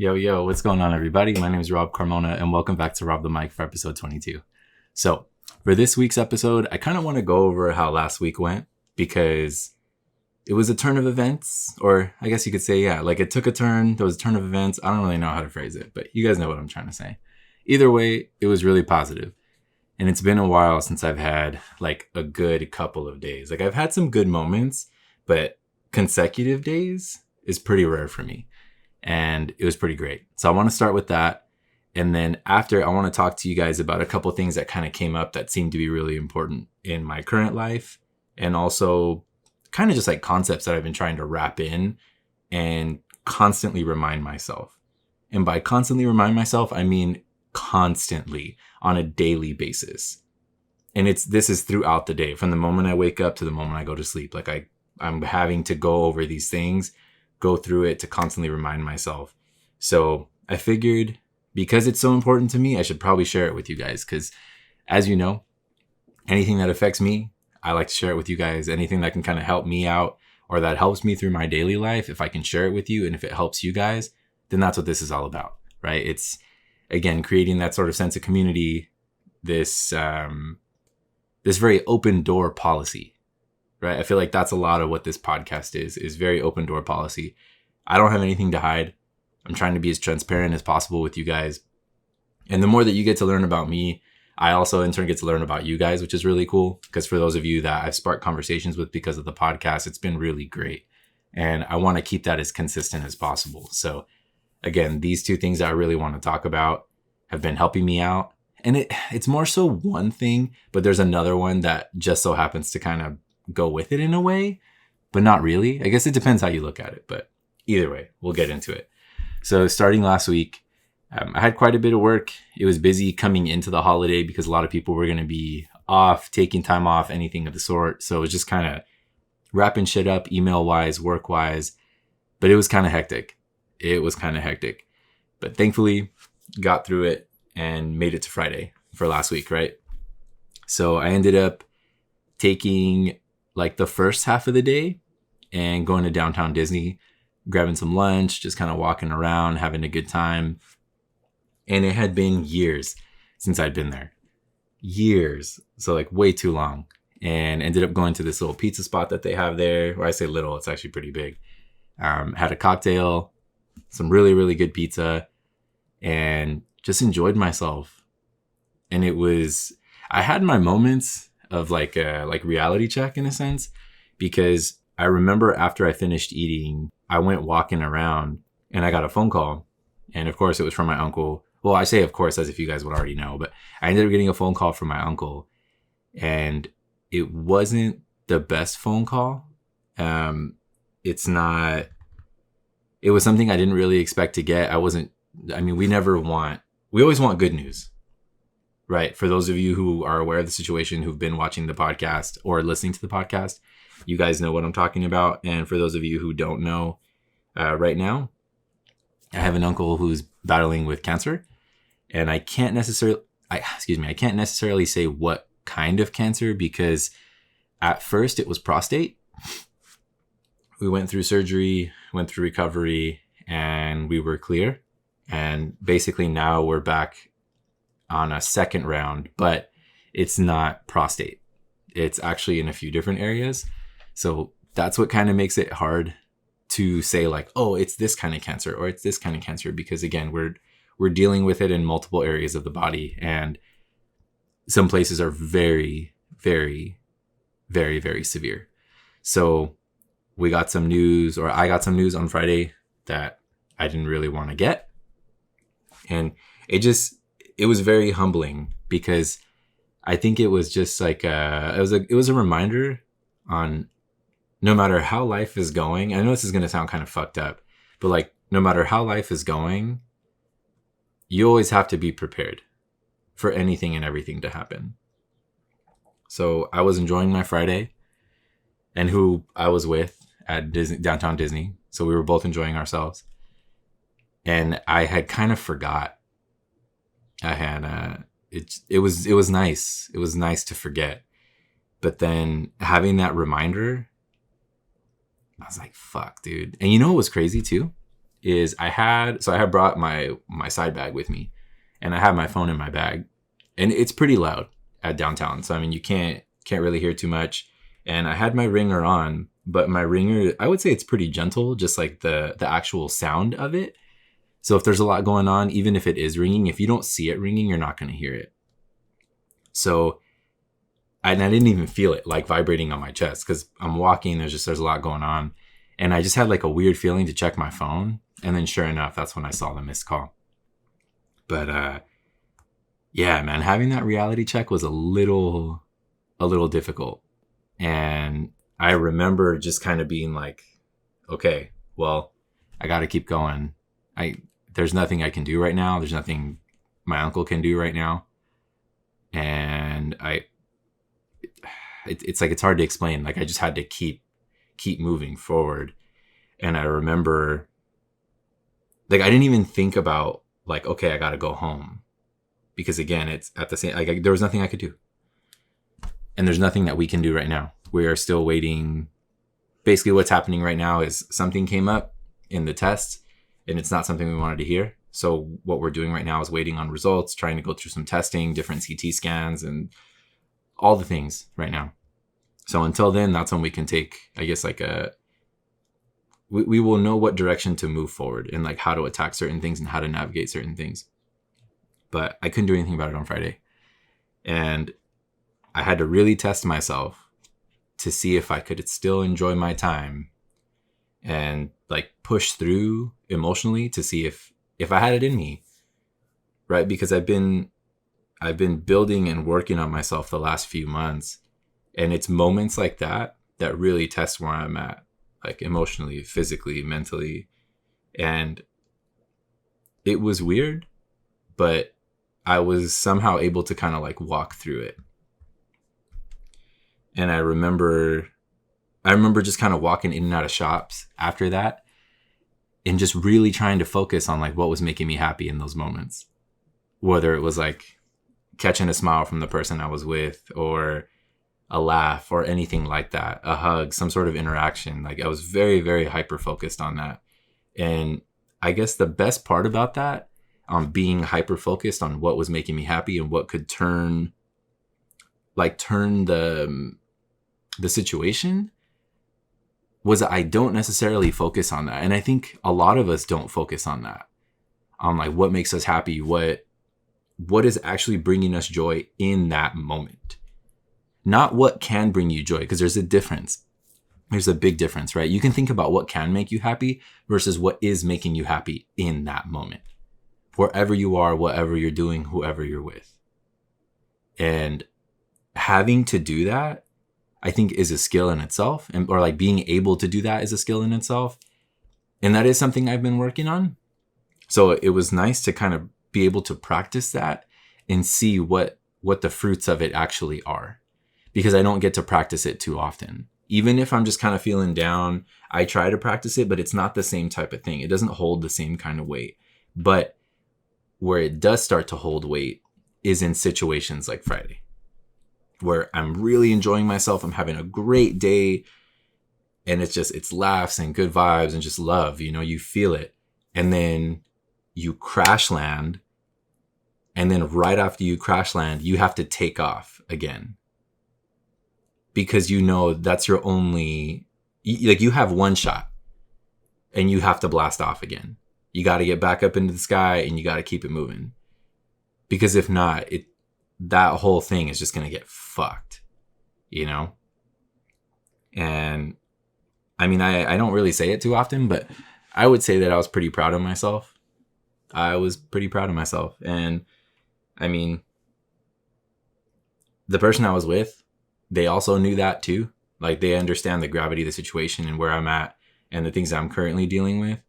Yo, what's going on, everybody? My name is Rob Carmona, and welcome back to Rob the Mic for episode 22. So, for this week's episode, I kind of want to go over how last week went because it was a turn of events, or I guess you could say, yeah, like it took a turn. There was a turn of events. I don't really know how to phrase it, but you guys know what I'm trying to say. Either way, it was really positive. And it's been a while since I've had like a good couple of days. Like I've had some good moments, but consecutive days is pretty rare for me. And it was pretty great. So I want to start with that. And then after, I want to talk to you guys about a couple things that kind of came up that seemed to be really important in my current life. And also kind of just like concepts that I've been trying to wrap in and constantly remind myself. And by constantly remind myself, I mean constantly on a daily basis. And this is throughout the day, from the moment I wake up to the moment I go to sleep. Like I'm having to go over these things, go through it to constantly remind myself. So I figured because it's so important to me, I should probably share it with you guys. Because as you know, anything that affects me, I like to share it with you guys. Anything that can kind of help me out or that helps me through my daily life, if I can share it with you and if it helps you guys, then that's what this is all about, right? It's, again, creating that sort of sense of community, this very open door policy, right? I feel like that's a lot of what this podcast is very open door policy. I don't have anything to hide. I'm trying to be as transparent as possible with you guys. And the more that you get to learn about me, I also in turn get to learn about you guys, which is really cool. Because for those of you that I've sparked conversations with because of the podcast, it's been really great. And I want to keep that as consistent as possible. So again, these two things that I really want to talk about have been helping me out. And it's more so one thing, but there's another one that just so happens to kind of go with it in a way, but not really. I guess it depends how you look at it, but either way, we'll get into it. So starting last week, I had quite a bit of work. It was busy coming into the holiday because a lot of people were going to be off, taking time off, anything of the sort. So it was just kind of wrapping shit up, email wise, work wise, but it was kind of hectic. But thankfully got through it and made it to Friday for last week, right? So I ended up taking like the first half of the day and going to downtown Disney, grabbing some lunch, just kind of walking around, having a good time. And it had been years since I'd been there. Years. So like way too long. And ended up going to this little pizza spot that they have there. Or I say little, it's actually pretty big. Had a cocktail, some really, really good pizza, and just enjoyed myself. And I had my moments of like a reality check in a sense, because I remember after I finished eating, I went walking around and I got a phone call. And of course it was from my uncle. Well, I say of course as if you guys would already know, but I ended up getting a phone call from my uncle, and it wasn't the best phone call. It was something I didn't really expect to get. We always want good news, right? For those of you who are aware of the situation, who've been watching the podcast or listening to the podcast, you guys know what I'm talking about. And for those of you who don't know, right now, I have an uncle who's battling with cancer, and I can't necessarily say what kind of cancer, because at first it was prostate. We went through surgery, went through recovery, and we were clear. And basically now we're back on a second round, but it's not prostate. It's actually in a few different areas. So that's what kind of makes it hard to say like, oh, it's this kind of cancer or it's this kind of cancer, because again, we're dealing with it in multiple areas of the body, and some places are very, very, very, very severe. So I got some news on Friday that I didn't really want to get. And it was very humbling, because I think it was just like it was a reminder on no matter how life is going. I know this is going to sound kind of fucked up, but like no matter how life is going, you always have to be prepared for anything and everything to happen. So I was enjoying my Friday, and who I was with at downtown Disney. So we were both enjoying ourselves. And I had kind of forgot. It was nice. It was nice to forget. But then having that reminder, I was like, fuck, dude. And you know what was crazy too? is I had brought my side bag with me, and I have my phone in my bag, and it's pretty loud at downtown. So I mean, you can't really hear too much. And I had my ringer on, but my ringer, I would say it's pretty gentle, just like the actual sound of it. So if there's a lot going on, even if it is ringing, if you don't see it ringing, you're not going to hear it. So I didn't even feel it like vibrating on my chest because I'm walking. There's a lot going on. And I just had like a weird feeling to check my phone. And then sure enough, that's when I saw the missed call. But yeah, man, having that reality check was a little difficult. And I remember just kind of being like, okay, well, I got to keep going. There's nothing I can do right now. There's nothing my uncle can do right now. And it's like, it's hard to explain. Like I just had to keep moving forward. And I remember like, I didn't even think about like, okay, I got to go home, because again, it's at the same, like there was nothing I could do. And there's nothing that we can do right now. We are still waiting. Basically what's happening right now is something came up in the test and it's not something we wanted to hear. So what we're doing right now is waiting on results, trying to go through some testing, different CT scans and all the things right now. So until then, that's when we can take, I guess, like we will know what direction to move forward and like how to attack certain things and how to navigate certain things. But I couldn't do anything about it on Friday. And I had to really test myself to see if I could still enjoy my time and like push through emotionally to see if I had it in me, right? Because I've been building and working on myself the last few months, and it's moments like that that really test where I'm at, like emotionally, physically, mentally. And it was weird, but I was somehow able to kind of like walk through it. And I remember just kind of walking in and out of shops after that and just really trying to focus on like what was making me happy in those moments. Whether it was like catching a smile from the person I was with, or a laugh, or anything like that, a hug, some sort of interaction. Like I was very, very hyper focused on that. And I guess the best part about that, being hyper focused on what was making me happy and what could turn the situation, was that I don't necessarily focus on that. And I think a lot of us don't focus on that. On like what makes us happy, what is actually bringing us joy in that moment. Not what can bring you joy, because there's a difference. There's a big difference, right? You can think about what can make you happy versus what is making you happy in that moment. Wherever you are, whatever you're doing, whoever you're with. And having to do that, I think, is a skill in itself, or like being able to do that is a skill in itself. And that is something I've been working on. So it was nice to kind of be able to practice that and see what the fruits of it actually are, because I don't get to practice it too often. Even if I'm just kind of feeling down, I try to practice it, but it's not the same type of thing. It doesn't hold the same kind of weight. But where it does start to hold weight is in situations like Friday, where I'm really enjoying myself. I'm having a great day. And it's laughs and good vibes and just love, you feel it. And then you crash land. And then right after you crash land, you have to take off again. Because that's your only, like you have one shot and you have to blast off again. You got to get back up into the sky and you got to keep it moving. Because if not, that whole thing is just going to get fucked, And I mean, I don't really say it too often, but I would say that I was pretty proud of myself. And I mean, the person I was with, they also knew that too. Like they understand the gravity of the situation and where I'm at and the things that I'm currently dealing with.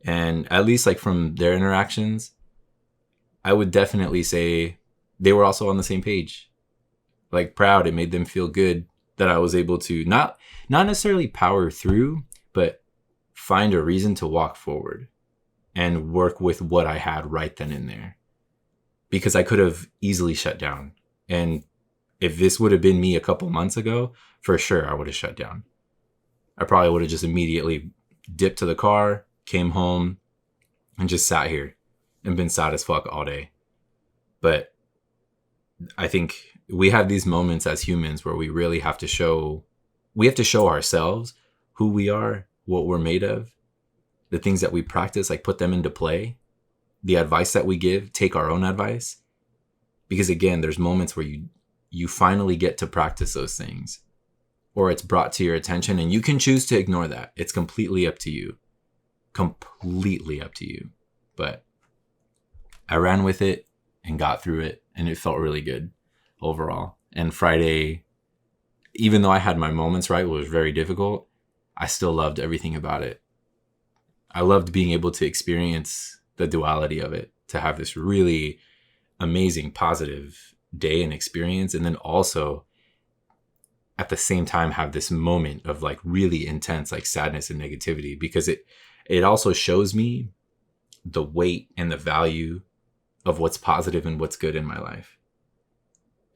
And at least like from their interactions, I would definitely say they were also on the same page. Like proud. It made them feel good that I was able to not necessarily power through, but find a reason to walk forward and work with what I had right then and there. Because I could have easily shut down. And if this would have been me a couple months ago, for sure I would have shut down. I probably would have just immediately dipped to the car, came home and just sat here and been sad as fuck all day. But I think we have these moments as humans where we really have to show ourselves who we are, what we're made of, the things that we practice, like put them into play, the advice that we give, take our own advice. Because again, there's moments where you finally get to practice those things, or it's brought to your attention and you can choose to ignore that. It's completely up to you. Completely up to you. But I ran with it and got through it, and it felt really good overall. And Friday, even though I had my moments, right, it was very difficult, I still loved everything about it. I loved being able to experience the duality of it, to have this really amazing, positive day and experience, and then also at the same time have this moment of like really intense like sadness and negativity, because it also shows me the weight and the value of what's positive and what's good in my life.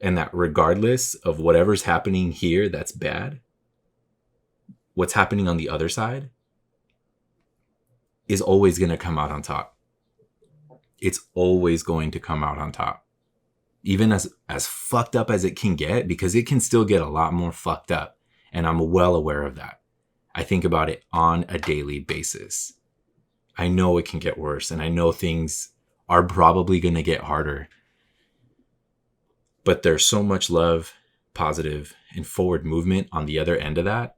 And that regardless of whatever's happening here that's bad, what's happening on the other side is always going to come out on top. It's always going to come out on top. Even as fucked up as it can get, because it can still get a lot more fucked up. And I'm well aware of that. I think about it on a daily basis. I know it can get worse, and I know things are probably going to get harder. But there's so much love, positive, and forward movement on the other end of that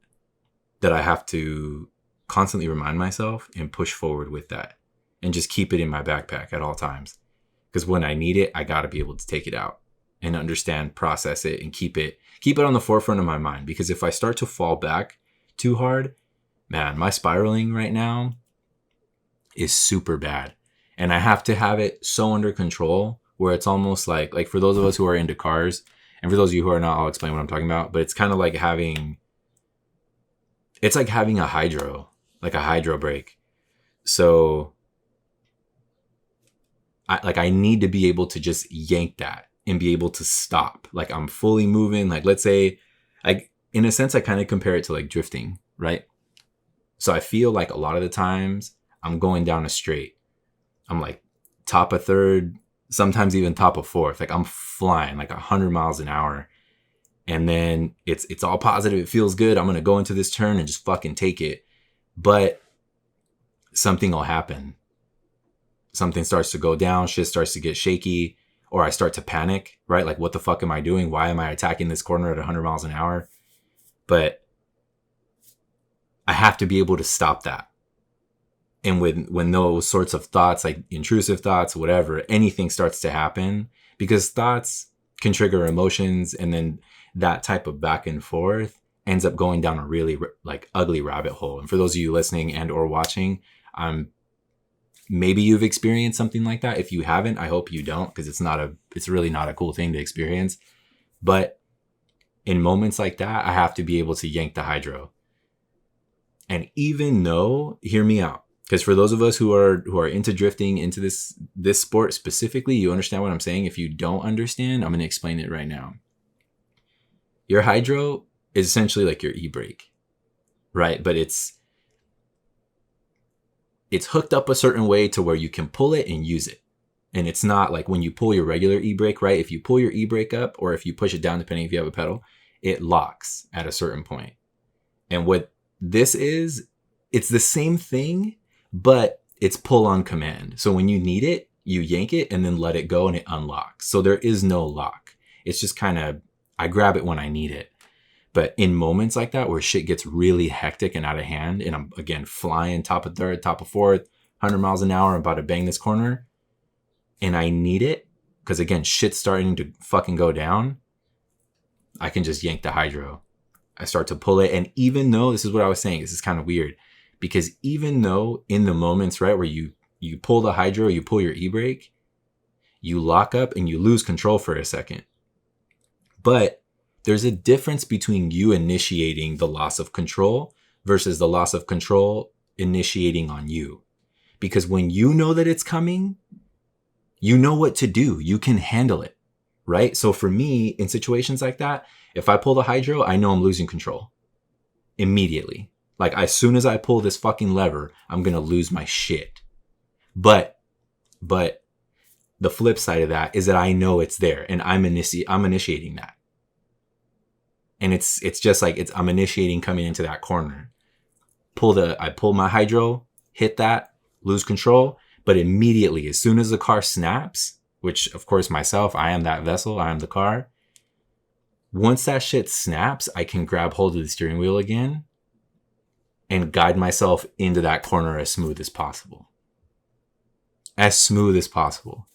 I have to constantly remind myself and push forward with that and just keep it in my backpack at all times. Because when I need it, I got to be able to take it out and understand, process it, and keep it on the forefront of my mind. Because if I start to fall back too hard, man, my spiraling right now is super bad. And I have to have it so under control where it's almost like for those of us who are into cars, and for those of you who are not, I'll explain what I'm talking about. But it's kind of like having a hydro brake. So I need to be able to just yank that and be able to stop. Like I'm fully moving. Like let's say, in a sense, I kind of compare it to like drifting, right? So I feel like a lot of the times I'm going down a straight. I'm like top of third, sometimes even top of fourth. Like I'm flying like 100 miles an hour. And then it's all positive. It feels good. I'm going to go into this turn and just fucking take it. But something will happen. Something starts to go down. Shit starts to get shaky. Or I start to panic, right? Like, what the fuck am I doing? Why am I attacking this corner at 100 miles an hour? But I have to be able to stop that. And when those sorts of thoughts, like intrusive thoughts, whatever, anything starts to happen, because thoughts can trigger emotions, and then that type of back and forth ends up going down a really like ugly rabbit hole. And for those of you listening and or watching, maybe you've experienced something like that. If you haven't, I hope you don't, because it's really not a cool thing to experience. But in moments like that, I have to be able to yank the hydro. And even though, hear me out, because for those of us who are into drifting, into this sport specifically, you understand what I'm saying. If you don't understand, I'm going to explain it right now. Your hydro is essentially like your e-brake, right? But it's hooked up a certain way to where you can pull it and use it. And it's not like when you pull your regular e-brake, right? If you pull your e-brake up, or if you push it down, depending if you have a pedal, it locks at a certain point. And what this is, it's the same thing, but it's pull on command. So when you need it, you yank it and then let it go and it unlocks. So there is no lock. It's just kind of, I grab it when I need it. But in moments like that where shit gets really hectic and out of hand, and I'm again flying top of third, top of fourth, 100 miles an hour, I'm about to bang this corner, and I need it, because again, shit's starting to fucking go down, I can just yank the hydro. I start to pull it. And even though, this is what I was saying, this is kind of weird, because even though in the moments, right, where you pull the hydro, you pull your e-brake, you lock up and you lose control for a second. But there's a difference between you initiating the loss of control versus the loss of control initiating on you. Because when you know that it's coming, you know what to do. You can handle it, right? So for me, in situations like that, if I pull the hydro, I know I'm losing control immediately. Like, as soon as I pull this fucking lever, I'm going to lose my shit. But the flip side of that is that I know it's there, and I'm initiating that. And it's just like, I'm initiating coming into that corner. I pull my hydro, hit that, lose control. But immediately, as soon as the car snaps, which of course myself, I am that vessel, I am the car. Once that shit snaps, I can grab hold of the steering wheel again and guide myself into that corner as smooth as possible. As smooth as possible.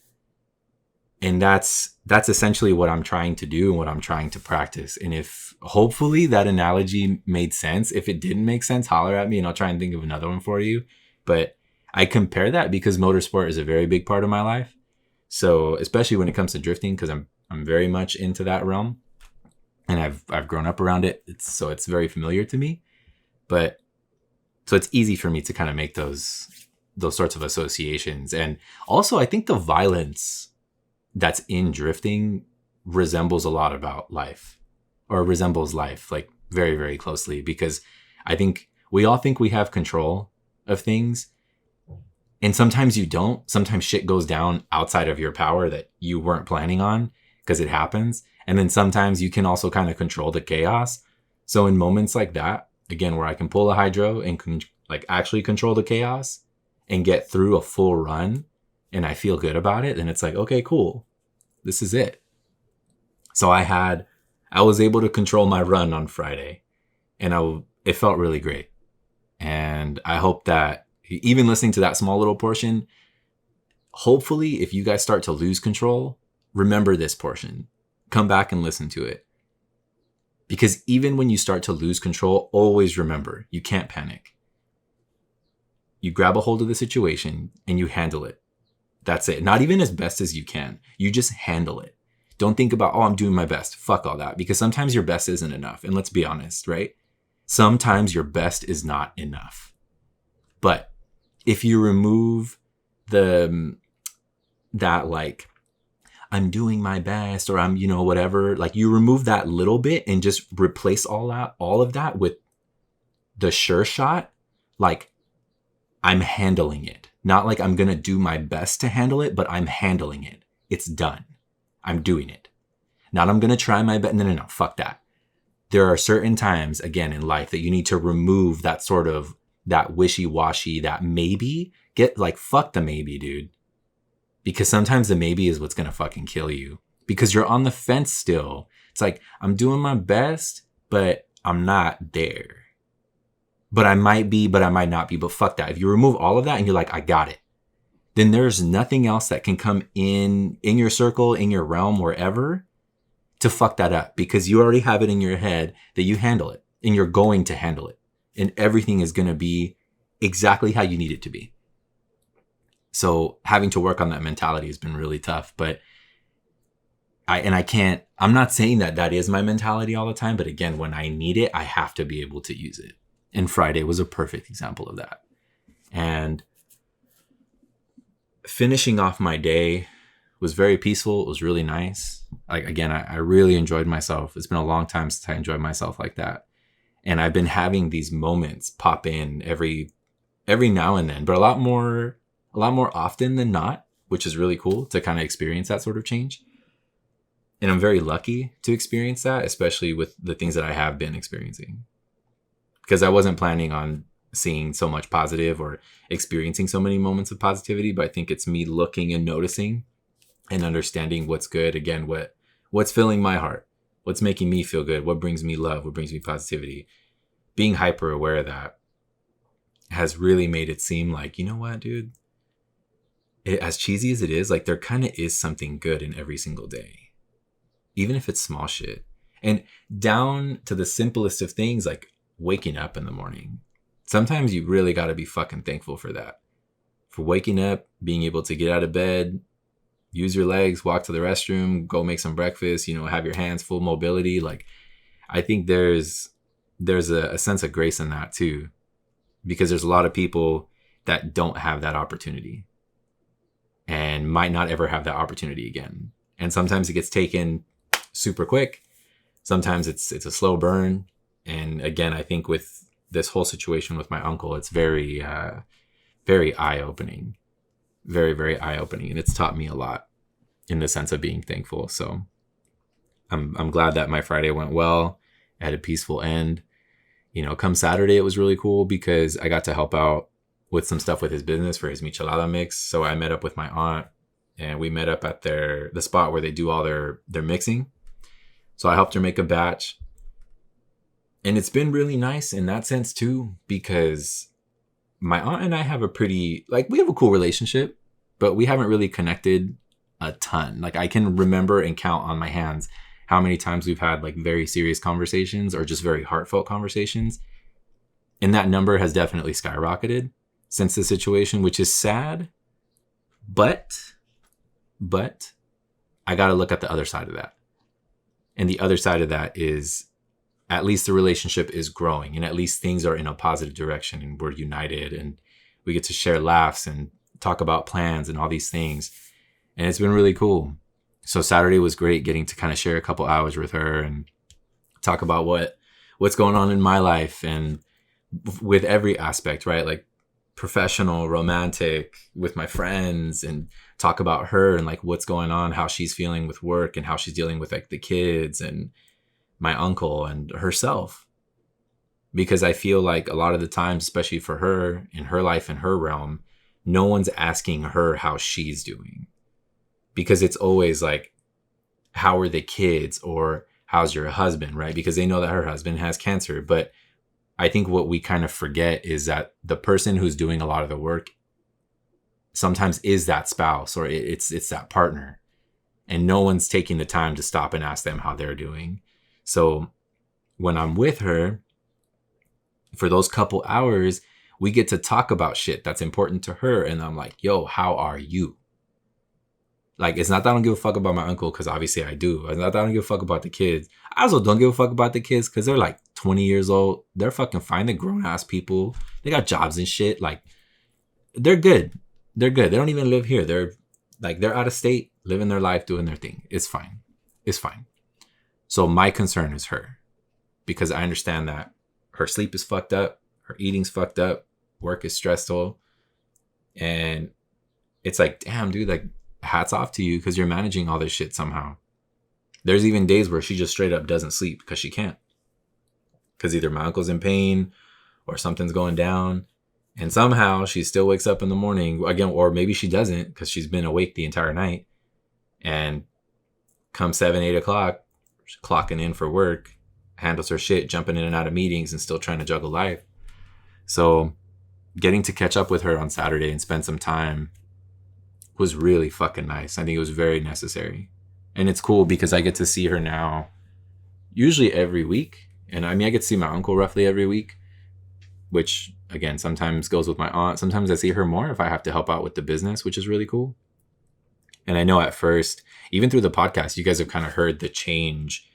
And that's essentially what I'm trying to do and what I'm trying to practice. And if hopefully that analogy made sense, if it didn't make sense, holler at me and I'll try and think of another one for you. But I compare that because motorsport is a very big part of my life. So especially when it comes to drifting, because I'm very much into that realm, and I've grown up around it. So it's very familiar to me. But so it's easy for me to kind of make those sorts of associations. And also, I think the violence that's in drifting resembles a lot about life, or resembles life, like very, very closely, because I think we all think we have control of things. And sometimes you don't. Sometimes shit goes down outside of your power that you weren't planning on, because it happens. And then sometimes you can also kind of control the chaos. So in moments like that, again, where I can pull a hydro and actually control the chaos and get through a full run, and I feel good about it, then it's like, okay, cool. This is it. So I was able to control my run on Friday, and it felt really great. And I hope that even listening to that small little portion, hopefully if you guys start to lose control, remember this portion. Come back and listen to it. Because even when you start to lose control, always remember, you can't panic. You grab a hold of the situation and you handle it. That's it. Not even as best as you can. You just handle it. Don't think about, I'm doing my best. Fuck all that. Because sometimes your best isn't enough. And let's be honest, right? Sometimes your best is not enough. But if you remove I'm doing my best, or I'm, whatever, like, you remove that little bit and just replace all of that with the sure shot, like, I'm handling it. Not like I'm going to do my best to handle it, but I'm handling it. It's done. I'm doing it. Not I'm going to try my best. No, fuck that. There are certain times, again, in life that you need to remove that sort of, that wishy-washy, that maybe. Fuck the maybe, dude. Because sometimes the maybe is what's going to fucking kill you. Because you're on the fence still. It's like, I'm doing my best, but I'm not there. But I might be, but I might not be. But fuck that. If you remove all of that and you're like, I got it, then there's nothing else that can come in your circle, in your realm, wherever, to fuck that up. Because you already have it in your head that you handle it. And you're going to handle it. And everything is going to be exactly how you need it to be. So having to work on that mentality has been really tough. But I'm not saying that is my mentality all the time. But again, when I need it, I have to be able to use it. And Friday was a perfect example of that. And finishing off my day was very peaceful. It was really nice. Again, I really enjoyed myself. It's been a long time since I enjoyed myself like that. And I've been having these moments pop in every now and then, but a lot more often than not, which is really cool to kind of experience that sort of change. And I'm very lucky to experience that, especially with the things that I have been experiencing. Because I wasn't planning on seeing so much positive or experiencing so many moments of positivity, but I think it's me looking and noticing and understanding what's good. Again, what's filling my heart, what's making me feel good, what brings me love, what brings me positivity. Being hyper aware of that has really made it seem like, you know what, dude? As cheesy as it is, like, there kind of is something good in every single day, even if it's small shit. And down to the simplest of things, like waking up in the morning. Sometimes you really got to be fucking thankful for that. For waking up, being able to get out of bed, use your legs, walk to the restroom, go make some breakfast, have your hands, full mobility. Like, I think there's a sense of grace in that too, because there's a lot of people that don't have that opportunity and might not ever have that opportunity again. And sometimes it gets taken super quick. Sometimes it's a slow burn. And again, I think with this whole situation with my uncle, it's very, very eye-opening. Very, very eye-opening. And it's taught me a lot in the sense of being thankful. So I'm glad that my Friday went well. I had a peaceful end. Come Saturday, it was really cool because I got to help out with some stuff with his business for his michelada mix. So I met up with my aunt and we met up at the spot where they do all their mixing. So I helped her make a batch. And it's been really nice in that sense too, because my aunt and I have we have a cool relationship, but we haven't really connected a ton. Like I can remember and count on my hands how many times we've had like very serious conversations or just very heartfelt conversations. And that number has definitely skyrocketed since the situation, which is sad. But I got to look at the other side of that. And the other side of that is at least the relationship is growing and at least things are in a positive direction and we're united and we get to share laughs and talk about plans and all these things. And it's been really cool. So Saturday was great getting to kind of share a couple hours with her and talk about what's going on in my life and with every aspect, right? Like professional, romantic, with my friends, and talk about her and like what's going on, how she's feeling with work and how she's dealing with like the kids and my uncle and herself. Because I feel like a lot of the times, especially for her in her life and her realm, no one's asking her how she's doing. Because it's always like, how are the kids or how's your husband, right? Because they know that her husband has cancer. But I think what we kind of forget is that the person who's doing a lot of the work sometimes is that spouse or it's that partner. And no one's taking the time to stop and ask them how they're doing. So when I'm with her, for those couple hours, we get to talk about shit that's important to her. And I'm like, yo, how are you? Like, it's not that I don't give a fuck about my uncle, because obviously I do. It's not that I don't give a fuck about the kids. I also don't give a fuck about the kids because they're like 20 years old. They're fucking fine. They're grown-ass people. They got jobs and shit. Like, they're good. They're good. They don't even live here. They're out of state, living their life, doing their thing. It's fine. It's fine. So my concern is her, because I understand that her sleep is fucked up. Her eating's fucked up. Work is stressful. And it's like, damn, dude, like, hats off to you because you're managing all this shit somehow. There's even days where she just straight up doesn't sleep because she can't. Because either my uncle's in pain or something's going down. And somehow she still wakes up in the morning again, or maybe she doesn't because she's been awake the entire night. And come 7, 8 o'clock, she's clocking in for work, handles her shit, jumping in and out of meetings and still trying to juggle life. So getting to catch up with her on Saturday and spend some time was really fucking nice. I think it was very necessary. And it's cool because I get to see her now usually every week. And I mean, I get to see my uncle roughly every week, which again, sometimes goes with my aunt. Sometimes I see her more if I have to help out with the business, which is really cool. And I know at first, even through the podcast, you guys have kind of heard the change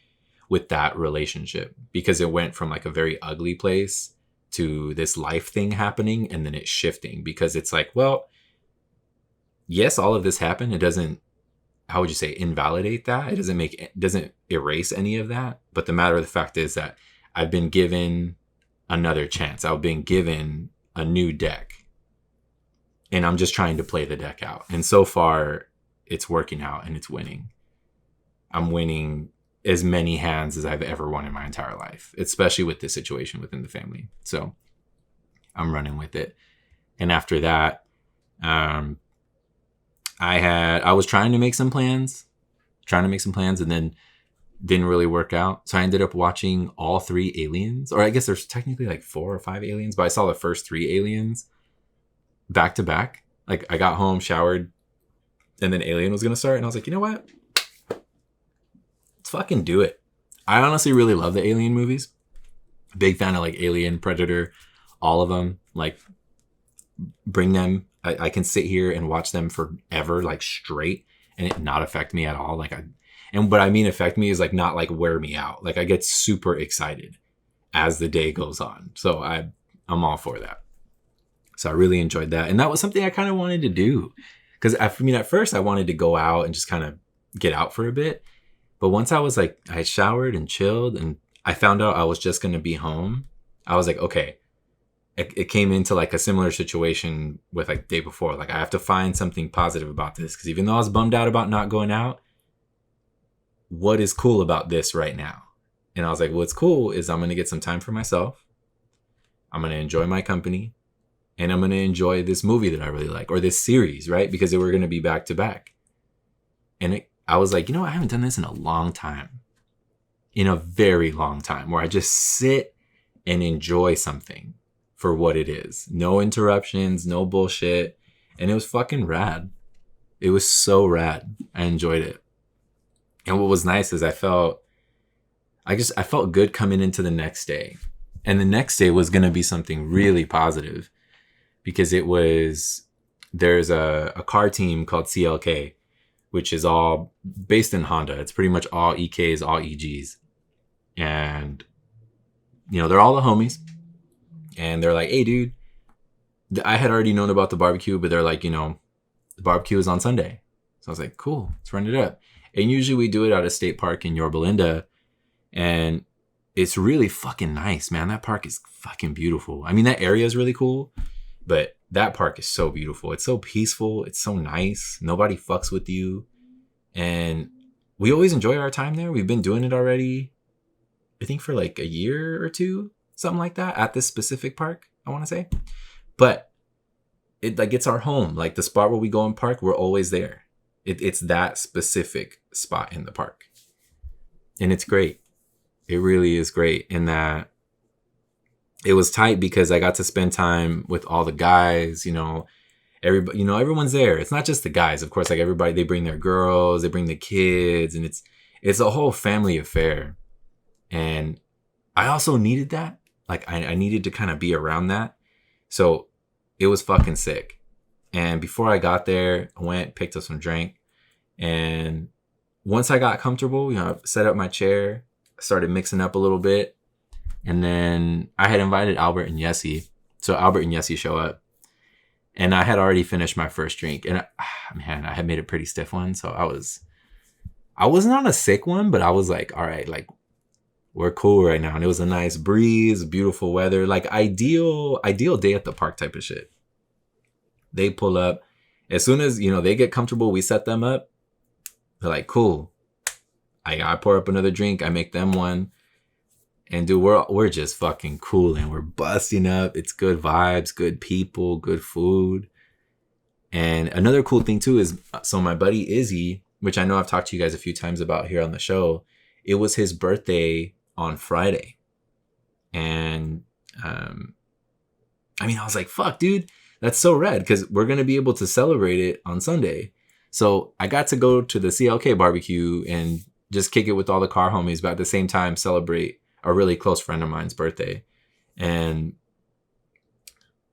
with that relationship because it went from like a very ugly place to this life thing happening. And then it's shifting because it's like, well, yes, all of this happened. It doesn't, how would you say, invalidate that. It doesn't erase any of that. But the matter of the fact is that I've been given another chance. I've been given a new deck. And I'm just trying to play the deck out. And so far, it's working out and it's winning. I'm winning as many hands as I've ever won in my entire life, especially with this situation within the family. So I'm running with it. And after that, I was trying to make some plans and then didn't really work out. So I ended up watching all 3 Aliens, or I guess there's technically like 4 or 5 Aliens, but I saw the first 3 Aliens back to back. Like I got home, showered, and then Alien was going to start. And I was like, you know what? Let's fucking do it. I honestly really love the Alien movies. Big fan of like Alien, Predator, all of them. Like bring them. I can sit here and watch them forever, like straight, and it not affect me at all. What I mean affect me is like not like wear me out. Like I get super excited as the day goes on. So I'm all for that. So I really enjoyed that. And that was something I kind of wanted to do. Because at first I wanted to go out and just kind of get out for a bit. But once I showered and chilled and I found out I was just going to be home, I was like, okay, it came into like a similar situation with like the day before. Like I have to find something positive about this, because even though I was bummed out about not going out, what is cool about this right now? And I was like, what's cool is I'm going to get some time for myself. I'm going to enjoy my company, and I'm going to enjoy this movie that I really like, or this series, right? Because they were going to be back to back. And I was like, I haven't done this in a long time, in a very long time, where I just sit and enjoy something for what it is. No interruptions, no bullshit. And it was fucking rad. It was so rad. I enjoyed it. And what was nice is I felt good coming into the next day. And the next day was going to be something really positive, because there's a car team called CLK, which is all based in Honda. It's pretty much all EKs, all EGs. And, they're all the homies. And they're like, hey, dude, I had already known about the barbecue, but they're like, the barbecue is on Sunday. So I was like, cool, let's run it up. And usually we do it at a state park in Yorba Linda. And it's really fucking nice, man. That park is fucking beautiful. I mean, that area is really cool, but that park is so beautiful. It's so peaceful. It's so nice. Nobody fucks with you. And we always enjoy our time there. We've been doing it already, I think, for like a year or two, something like that, at this specific park, I want to say. But it's our home. Like the spot where we go and park, we're always there. It's that specific spot in the park. And it's great. It really is great in that it was tight because I got to spend time with all the guys, everybody, everyone's there. It's not just the guys, of course, like everybody, they bring their girls, they bring the kids, and it's a whole family affair. And I also needed that. Like I needed to kind of be around that. So it was fucking sick. And before I got there, I went, picked up some drink. And once I got comfortable, I set up my chair, started mixing up a little bit. And then I had invited Albert and Yessie. So Albert and Yessie show up. And I had already finished my first drink. And I had made a pretty stiff one. So I wasn't on a sick one, but I was like, all right, like we're cool right now. And it was a nice breeze, beautiful weather, like ideal day at the park type of shit. They pull up. As soon as, they get comfortable, we set them up. They're like, cool. I pour up another drink. I make them one. And dude, we're just fucking cool. And we're busting up. It's good vibes, good people, good food. And another cool thing too is, so my buddy Izzy, which I know I've talked to you guys a few times about here on the show, it was his birthday on Friday. And I was like, fuck, dude, that's so rad, because we're going to be able to celebrate it on Sunday. So I got to go to the CLK barbecue and just kick it with all the car homies, but at the same time celebrate a really close friend of mine's birthday. And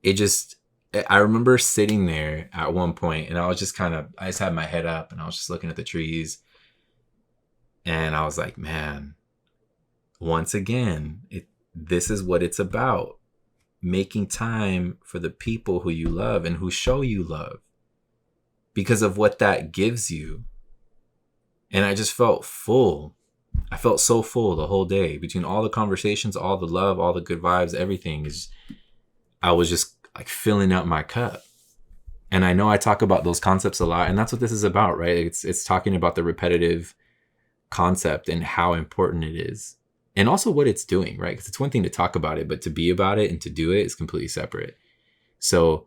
I remember sitting there at one point, and I was just I just had my head up and I was just looking at the trees. And I was like, man, once again, this is what it's about. Making time for the people who you love and who show you love, because of what that gives you. And I just felt full. I felt so full the whole day, between all the conversations, all the love, all the good vibes, everything. I was just like filling up my cup. And I know I talk about those concepts a lot, and that's what this is about, right? It's talking about the repetitive concept and how important it is, and also what it's doing, right? Because it's one thing to talk about it, but to be about it and to do it is completely separate. So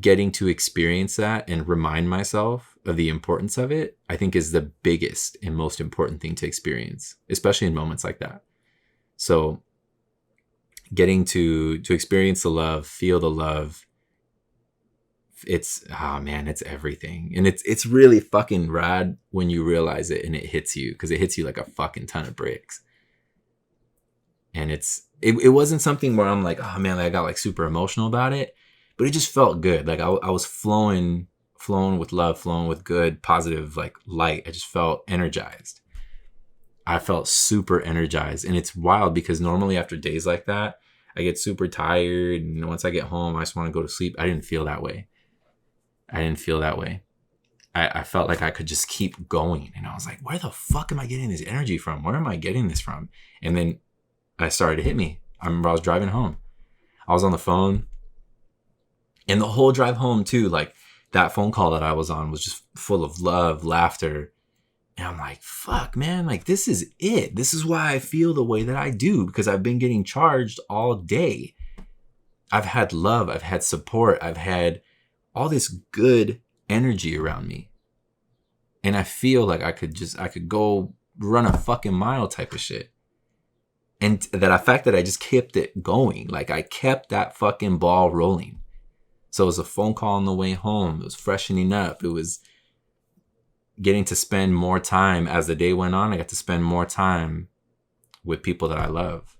getting to experience that and remind myself of the importance of it, I think, is the biggest and most important thing to experience, especially in moments like that. So getting to experience the love, feel the love, it's everything. And it's really fucking rad when you realize it and it hits you, because it hits you like a fucking ton of bricks. And it wasn't something where I'm like, oh man, I got like super emotional about it, but it just felt good. Like I was flowing with love, flowing with good, positive, like light. I just felt energized. I felt super energized. And it's wild, because normally after days like that, I get super tired. And once I get home, I just want to go to sleep. I didn't feel that way. I felt like I could just keep going. And I was like, where the fuck am I getting this energy from? Where am I getting this from? And then it started to hit me. I remember I was driving home. I was on the phone, and the whole drive home too, like that phone call that I was on was just full of love, laughter. And I'm like, fuck, man, like this is it. This is why I feel the way that I do, because I've been getting charged all day. I've had love, I've had support, I've had all this good energy around me. And I feel like I could go run a fucking mile type of shit. And that fact that I just kept it going, like I kept that fucking ball rolling. So it was a phone call on the way home. It was freshening up. It was getting to spend more time as the day went on. I got to spend more time with people that I love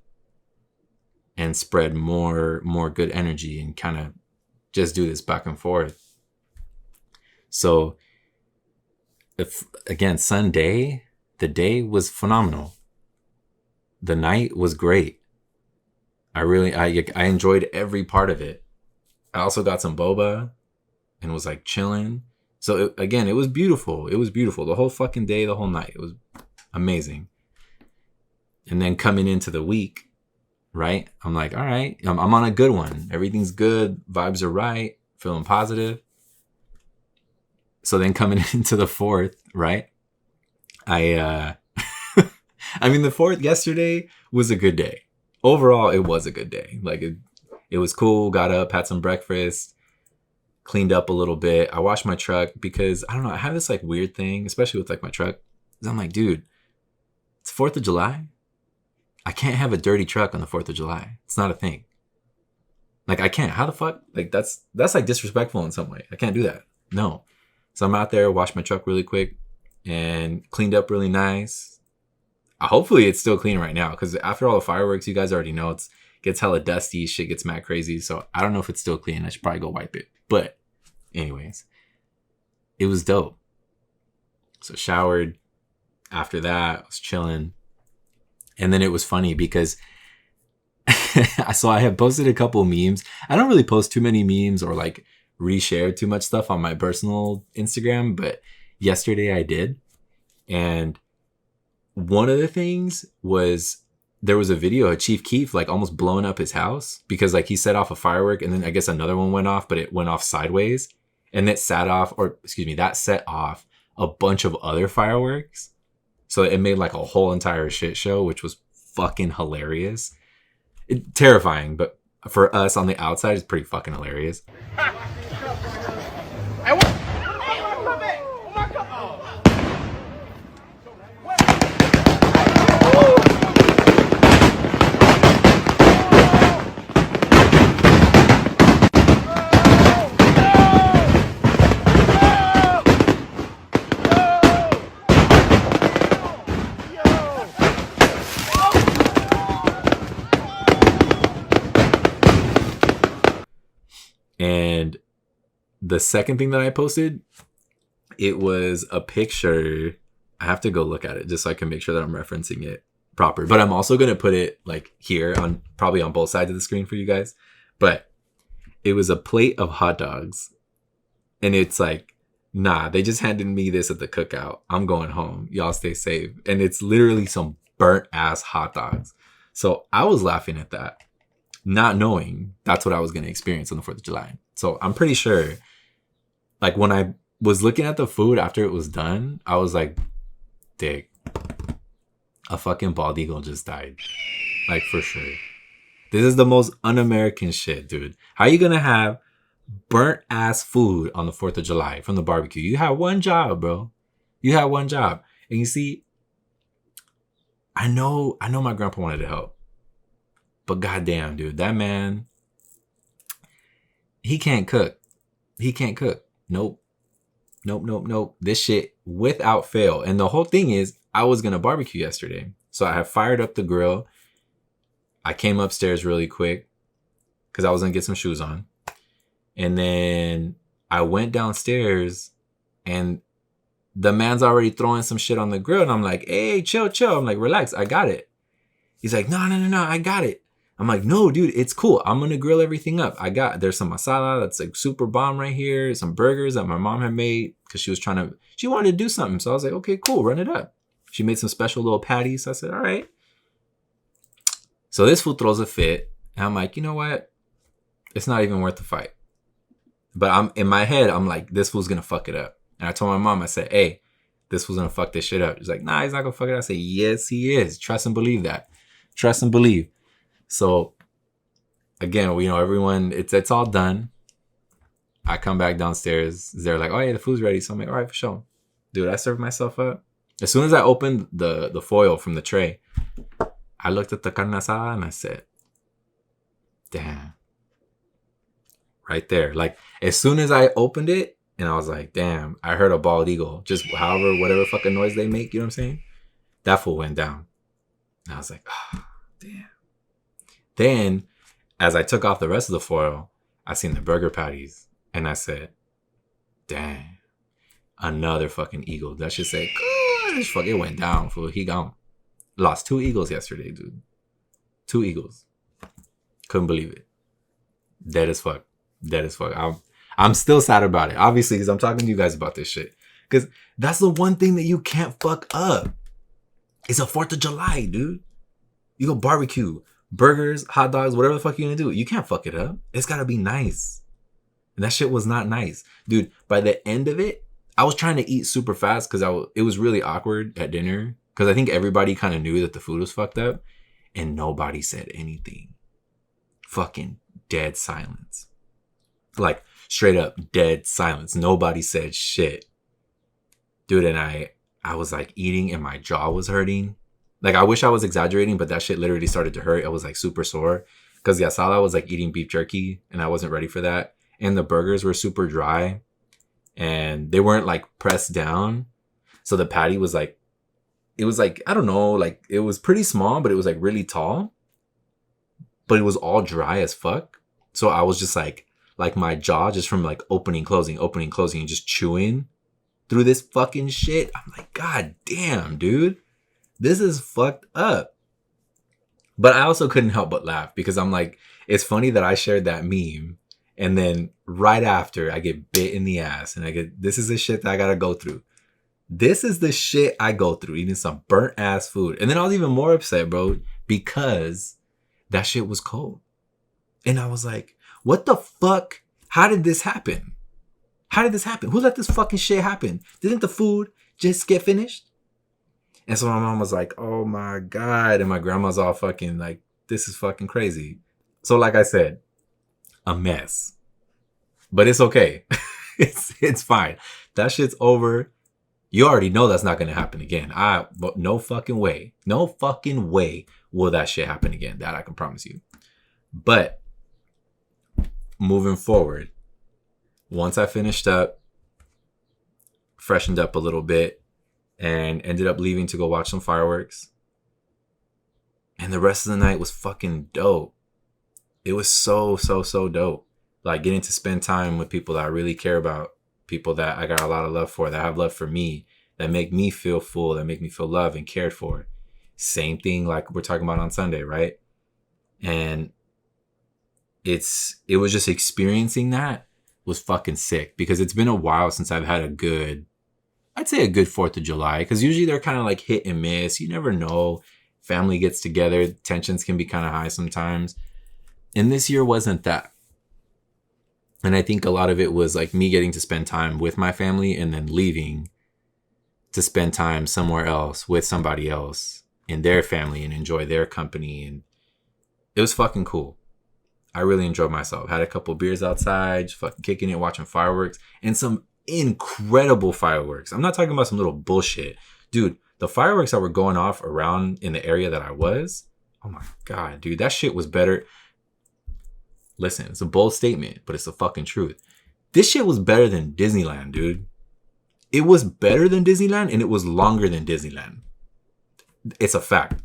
and spread more good energy and kind of just do this back and forth. So again, Sunday, the day was phenomenal. The night was great. I enjoyed every part of it. I also got some boba and was like chilling. So it was beautiful. It was beautiful. The whole fucking day, the whole night. It was amazing. And then coming into the week, right? I'm like, all right, I'm on a good one. Everything's good. Vibes are right. Feeling positive. So then coming into the 4th, right? I mean, the 4th yesterday was a good day. Overall, it was a good day. Like it was cool. Got up, had some breakfast, cleaned up a little bit. I washed my truck because I don't know. I have this like weird thing, especially with like my truck. I'm like, dude, it's 4th of July. I can't have a dirty truck on the 4th of July. It's not a thing. Like I can't. How the fuck? Like that's like disrespectful in some way. I can't do that. No. So I'm out there, washed my truck really quick and cleaned up really nice. Hopefully it's still clean right now, because after all the fireworks, you guys already know it gets hella dusty, shit gets mad crazy. So I don't know if it's still clean. I should probably go wipe it. But anyways, it was dope. So showered. After that, I was chilling. And then it was funny because so I have posted a couple memes. I don't really post too many memes or like reshare too much stuff on my personal Instagram, but yesterday I did. And one of the things was there was a video of Chief Keef like almost blowing up his house because like he set off a firework and then I guess another one went off, but it went off sideways and that set off a bunch of other fireworks. So it made like a whole entire shit show, which was fucking hilarious. Terrifying, but for us on the outside, it's pretty fucking hilarious. And the second thing that I posted, it was a picture. I have to go look at it just so I can make sure that I'm referencing it proper. But I'm also going to put it like here on probably on both sides of the screen for you guys. But it was a plate of hot dogs. And it's like, nah, they just handed me this at the cookout. I'm going home. Y'all stay safe. And it's literally some burnt ass hot dogs. So I was laughing at that, not knowing that's what I was going to experience on the 4th of July. So I'm pretty sure, like when I was looking at the food after it was done, I was like, dick, a fucking bald eagle just died. Like for sure. This is the most un-American shit, dude. How are you going to have burnt ass food on the 4th of July from the barbecue? You have one job, bro. You have one job. And you see, I know my grandpa wanted to help. But goddamn, dude, that man, he can't cook. He can't cook. Nope. This shit without fail. And the whole thing is, I was going to barbecue yesterday. So I have fired up the grill. I came upstairs really quick because I was going to get some shoes on. And then I went downstairs and the man's already throwing some shit on the grill. And I'm like, hey, chill. I'm like, relax. I got it. He's like, no, I got it. I'm like, no, dude, it's cool. I'm going to grill everything up. There's some masala that's like super bomb right here. Some burgers that my mom had made because she wanted to do something. So I was like, okay, cool, run it up. She made some special little patties. So I said, all right. So this fool throws a fit. And I'm like, you know what? It's not even worth the fight. But I'm in my head, I'm like, this fool's gonna fuck it up. And I told my mom, I said, hey, this fool's gonna fuck this shit up. She's like, nah, he's not gonna fuck it up. I said, yes, he is. Trust and believe that. Trust and believe. So again, everyone, it's all done. I come back downstairs. They're like, oh yeah, the food's ready. So I'm like, all right, for sure. Dude, I served myself up. As soon as I opened the foil from the tray, I looked at the carne asada and I said, damn. Right there. Like, as soon as I opened it, and I was like, damn, I heard a bald eagle. Just whatever fucking noise they make, you know what I'm saying? That fool went down. And I was like, oh, damn. Then, as I took off the rest of the foil, I seen the burger patties. And I said, damn, another fucking eagle. That should say, gosh, fuck, it went down, fool. He gone. Lost 2 eagles yesterday, dude. 2 eagles. Couldn't believe it. Dead as fuck. Dead as fuck. I'm still sad about it, obviously, because I'm talking to you guys about this shit. Because that's the one thing that you can't fuck up. It's a 4th of July, dude. You go barbecue, burgers, hot dogs, whatever the fuck you're gonna do. You can't fuck it up. It's gotta be nice. And that shit was not nice. Dude, by the end of it, I was trying to eat super fast because it was really awkward at dinner. Because I think everybody kind of knew that the food was fucked up. And nobody said anything. Fucking dead silence. Like, straight up dead silence. Nobody said shit. Dude, and I was like eating and my jaw was hurting. Like, I wish I was exaggerating, but that shit literally started to hurt. I was like super sore. Because the asada was like eating beef jerky and I wasn't ready for that. And the burgers were super dry. And they weren't like pressed down. So the patty was like, it was like, I don't know, like it was pretty small, but it was like really tall. But it was all dry as fuck. So I was just like my jaw just from like opening, closing, and just chewing through this fucking shit. I'm like, God damn, dude. This is fucked up. But I also couldn't help but laugh because I'm like, it's funny that I shared that meme. And then right after I get bit in the ass and this is the shit that I gotta go through. This is the shit I go through, eating some burnt ass food. And then I was even more upset, bro, because that shit was cold. And I was like, what the fuck? How did this happen? How did this happen? Who let this fucking shit happen? Didn't the food just get finished? And so my mom was like, oh my God. And my grandma's all fucking like, this is fucking crazy. So like I said, a mess. But it's okay. It's fine. That shit's over. You already know that's not going to happen again. No fucking way. No fucking way will that shit happen again. That I can promise you. But moving forward, once I finished up, freshened up a little bit, and ended up leaving to go watch some fireworks. And the rest of the night was fucking dope. It was so dope. Like getting to spend time with people that I really care about. People that I got a lot of love for, that have love for me, that make me feel full, that make me feel loved and cared for. Same thing like we're talking about on Sunday, right? And it was just experiencing that was fucking sick because it's been a while since I've had I'd say a good 4th of July because usually they're kind of like hit and miss. You never know. Family gets together. Tensions can be kind of high sometimes. And this year wasn't that. And I think a lot of it was like me getting to spend time with my family and then leaving to spend time somewhere else with somebody else in their family and enjoy their company. And it was fucking cool. I really enjoyed myself. Had a couple beers outside, just fucking kicking it, watching fireworks and some incredible fireworks. I'm not talking about some little bullshit. Dude, the fireworks that were going off around in the area that I was, oh my God, dude, that shit was better. Listen, it's a bold statement, but it's the fucking truth. This shit was better than Disneyland, dude. It was better than Disneyland and it was longer than Disneyland. It's a fact.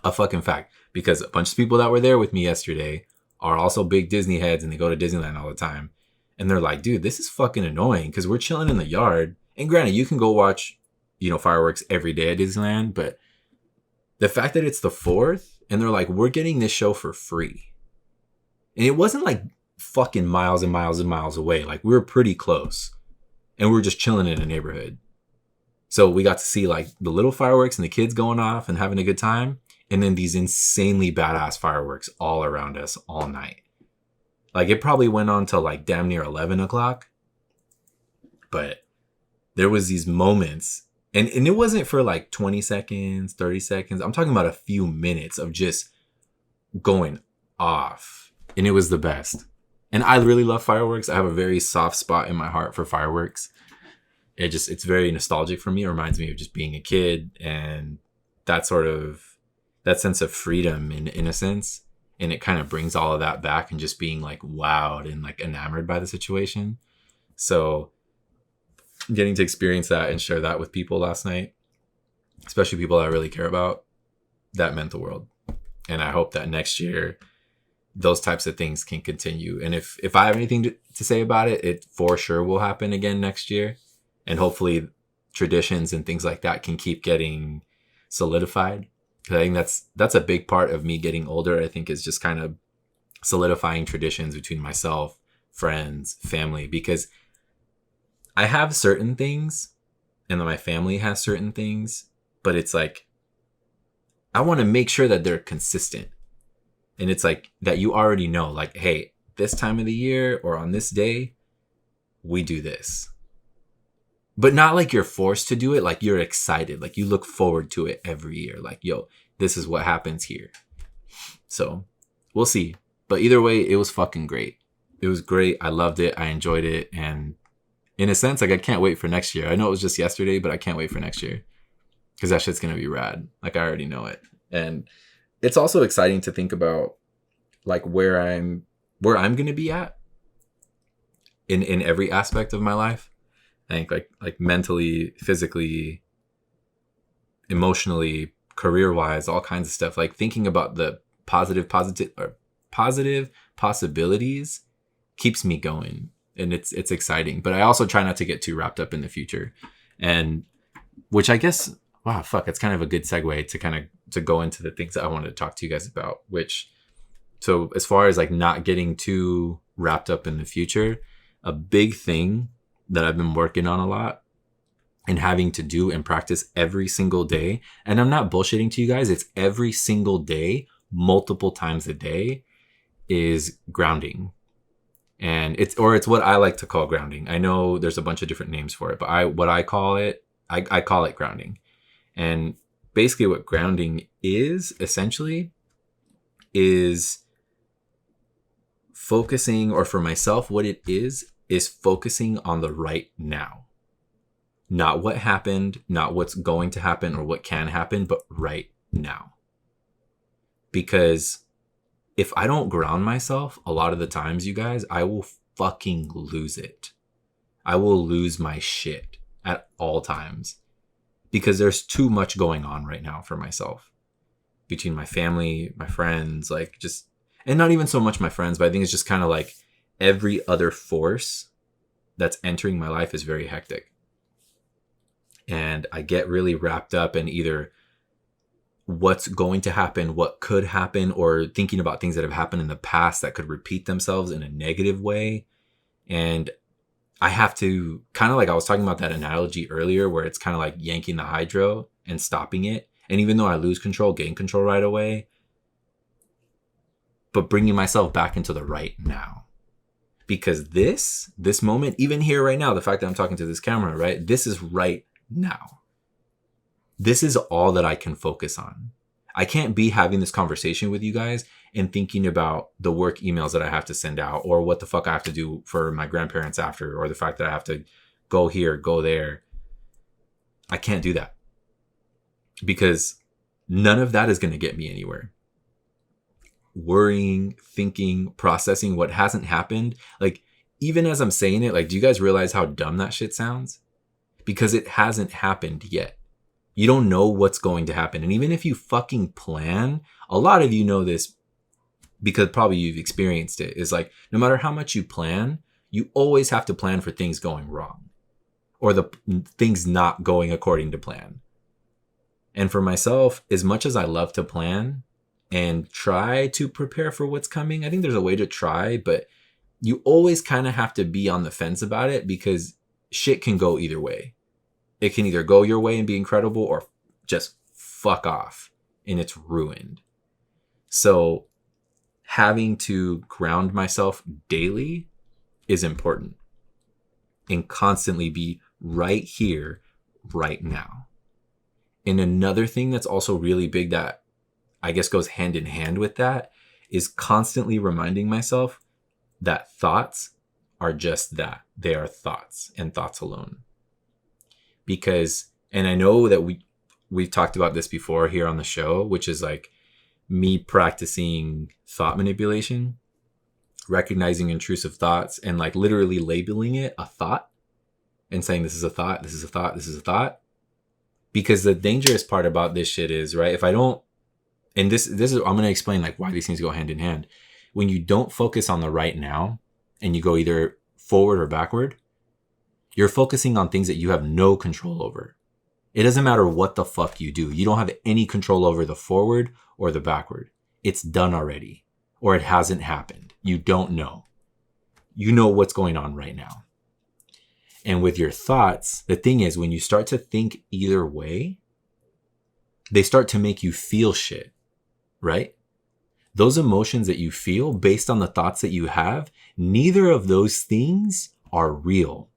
A fucking fact. Because a bunch of people that were there with me yesterday are also big Disney heads and they go to Disneyland all the time. And they're like, dude, this is fucking annoying because we're chilling in the yard. And granted, you can go watch, fireworks every day at Disneyland. But the fact that it's the 4th and they're like, we're getting this show for free. And it wasn't like fucking miles and miles and miles away. Like we were pretty close and we were just chilling in a neighborhood. So we got to see like the little fireworks and the kids going off and having a good time. And then these insanely badass fireworks all around us all night. Like, it probably went on till like damn near 11 o'clock. But there was these moments, and it wasn't for like 20 seconds, 30 seconds. I'm talking about a few minutes of just going off. And it was the best. And I really love fireworks. I have a very soft spot in my heart for fireworks. It's very nostalgic for me. It reminds me of just being a kid and that sense of freedom and innocence. And it kind of brings all of that back and just being like wowed and like enamored by the situation. So getting to experience that and share that with people last night, especially people I really care about, that meant the world. And I hope that next year those types of things can continue. And if I have anything to say about it, it for sure will happen again next year. And hopefully traditions and things like that can keep getting solidified. I think that's a big part of me getting older, I think, is just kind of solidifying traditions between myself, friends, family, because I have certain things and then my family has certain things, but it's like, I want to make sure that they're consistent. And it's like that you already know, like, hey, this time of the year or on this day, we do this. But not like you're forced to do it. Like you're excited. Like you look forward to it every year. Like, yo, this is what happens here. So we'll see. But either way, it was fucking great. It was great. I loved it. I enjoyed it. And in a sense, like I can't wait for next year. I know it was just yesterday, but I can't wait for next year. Because that shit's going to be rad. Like I already know it. And it's also exciting to think about like where I'm going to be at in every aspect of my life. I think like mentally, physically, emotionally, career-wise, all kinds of stuff. Like thinking about the positive possibilities keeps me going, and it's exciting. But I also try not to get too wrapped up in the future, and which I guess, wow, fuck, it's kind of a good segue to go into the things that I wanted to talk to you guys about. Which, so as far as like not getting too wrapped up in the future, a big thing that I've been working on a lot and having to do and practice every single day. And I'm not bullshitting to you guys. It's every single day, multiple times a day, is grounding. And it's what I like to call grounding. I know there's a bunch of different names for it, but I call it grounding. And basically what grounding is essentially is focusing, or for myself, what it is focusing on the right now. Not what happened, not what's going to happen or what can happen, but right now. Because if I don't ground myself, a lot of the times, you guys, I will fucking lose it. I will lose my shit at all times. Because there's too much going on right now for myself. Between my family, my friends, like just, and not even so much my friends, but I think it's just kind of like every other force that's entering my life is very hectic. And I get really wrapped up in either what's going to happen, what could happen, or thinking about things that have happened in the past that could repeat themselves in a negative way. And I have to kind of, like I was talking about that analogy earlier, where it's kind of like yanking the hydro and stopping it. And even though I lose control, gain control right away, but bringing myself back into the right now. Because this moment, even here right now, the fact that I'm talking to this camera, right? This is right now. This is all that I can focus on. I can't be having this conversation with you guys and thinking about the work emails that I have to send out, or what the fuck I have to do for my grandparents after, or the fact that I have to go here, go there. I can't do that. Because none of that is going to get me anywhere. Worrying, thinking, processing what hasn't happened. Like, even as I'm saying it, like, do you guys realize how dumb that shit sounds? Because it hasn't happened yet. You don't know what's going to happen. And even if you fucking plan, a lot of you know this because probably you've experienced it, is like, no matter how much you plan, you always have to plan for things going wrong, or the things not going according to plan. And for myself, as much as I love to plan and try to prepare for what's coming, I think there's a way to try, but you always kind of have to be on the fence about it, because shit can go either way. It can either go your way and be incredible, or just fuck off and it's ruined. So having to ground myself daily is important and constantly be right here, right now. And another thing that's also really big that I guess goes hand in hand with that is constantly reminding myself that thoughts are just that. They are thoughts and thoughts alone. Because, and I know that we've talked about this before here on the show, which is like me practicing thought manipulation, recognizing intrusive thoughts and like literally labeling it a thought and saying, this is a thought, this is a thought, this is a thought. Because the dangerous part about this shit is, right, if I don't, and this is, I'm going to explain like why these things go hand in hand. When you don't focus on the right now and you go either forward or backward, you're focusing on things that you have no control over. It doesn't matter what the fuck you do. You don't have any control over the forward or the backward. It's done already, or it hasn't happened. You don't know. You know what's going on right now. And with your thoughts, the thing is, when you start to think either way, they start to make you feel shit, right? Those emotions that you feel based on the thoughts that you have, neither of those things are real.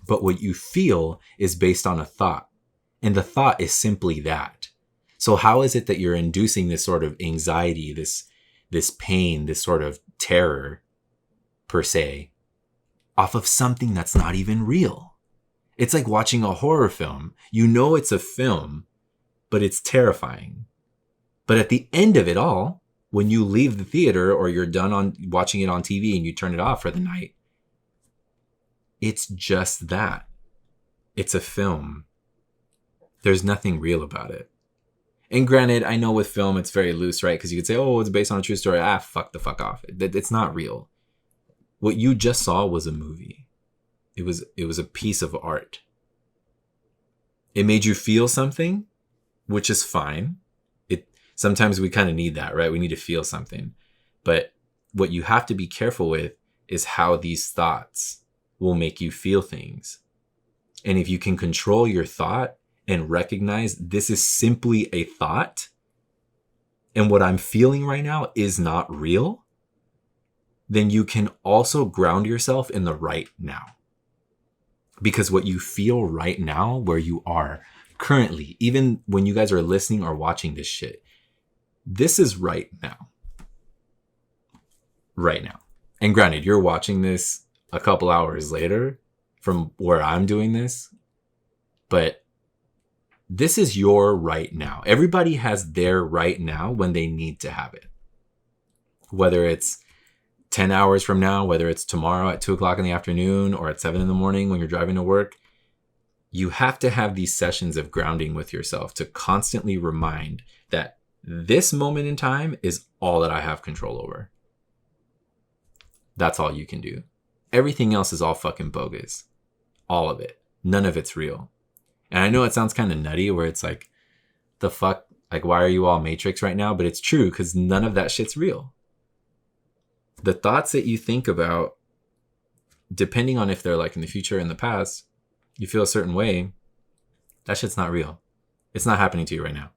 But what you feel is based on a thought. And the thought is simply that. So how is it that you're inducing this sort of anxiety, this pain, this sort of terror, per se, off of something that's not even real? It's like watching a horror film. You know it's a film, but it's terrifying. But at the end of it all, when you leave the theater or you're done on watching it on TV and you turn it off for the night, it's just that. It's a film. There's nothing real about it. And granted, I know with film, it's very loose, right? Because you could say, oh, it's based on a true story. Fuck the fuck off. It's not real. What you just saw was a movie. It was a piece of art. It made you feel something, which is fine. Sometimes we kind of need that, right? We need to feel something. But what you have to be careful with is how these thoughts will make you feel things. And if you can control your thought and recognize this is simply a thought, and what I'm feeling right now is not real, then you can also ground yourself in the right now. Because what you feel right now, where you are currently, even when you guys are listening or watching this shit, this is right now. Right now. And granted, you're watching this a couple hours later from where I'm doing this, but this is your right now. Everybody has their right now when they need to have it. Whether it's 10 hours from now, whether it's tomorrow at 2 o'clock in the afternoon or at 7 in the morning when you're driving to work, you have to have these sessions of grounding with yourself to constantly remind that this moment in time is all that I have control over. That's all you can do. Everything else is all fucking bogus. All of it. None of it's real. And I know it sounds kind of nutty where it's like, the fuck, like, why are you all Matrix right now? But it's true because none of that shit's real. The thoughts that you think about, depending on if they're like in the future or in the past, you feel a certain way, that shit's not real. It's not happening to you right now.